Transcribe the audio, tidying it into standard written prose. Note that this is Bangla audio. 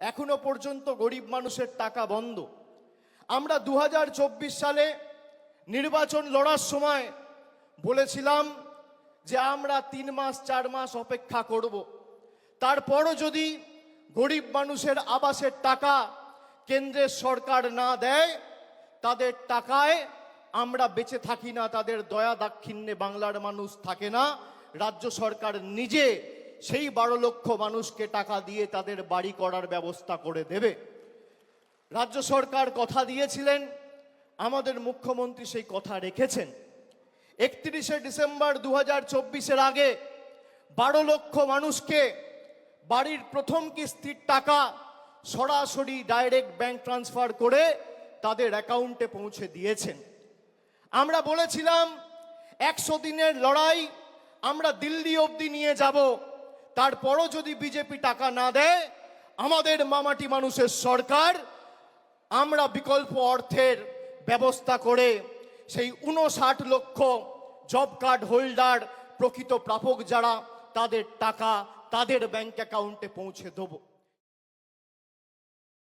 এখনো পর্যন্ত গরিব মানুষের টাকা বন্ধ। আমরা 2024 সালে নির্বাচন লড়ার সময় বলেছিলাম যে আমরা 3 মাস 4 মাস অপেক্ষা করব, তারপরও যদি গরিব মানুষের আবাসের টাকা কেন্দ্রের সরকার না দেয়, তাদের টাকায় আমরা বেঁচে থাকি না, তাদের দয়া দাক্ষিণ্যে বাংলার মানুষ থাকে না। রাজ্য সরকার নিজে সেই 12 লক্ষ মানুষকে টাকা দিয়ে তাদের বাড়ি করার ব্যবস্থা করে দেবে। রাজ্য সরকার কথা দিয়েছিলেন, আমাদের মুখ্যমন্ত্রী সেই কথা রেখেছেন। 31শে ডিসেম্বর 2024-এর আগে 12 লক্ষ মানুষকে বাড়ির প্রথম কিস্তির টাকা সরাসরি ডাইরেক্ট ব্যাংক ট্রান্সফার করে তাদের অ্যাকাউন্টে পৌঁছে দিয়েছেন। আমরা বলেছিলাম 100 দিনের লড়াই আমরা দিল্লি অবধি নিয়ে যাব, তারপরও যদি বিজেপি টাকা না দেয়, আমাদের মামাটি মানুষের সরকার আমরা বিকল্প অর্থের ব্যবস্থা করে সেই 59 লক্ষ জব কার্ড হোল্ডার প্রকৃত প্রাপক যারা, তাদের টাকা তাদের ব্যাংক অ্যাকাউন্টে পৌঁছে দেব।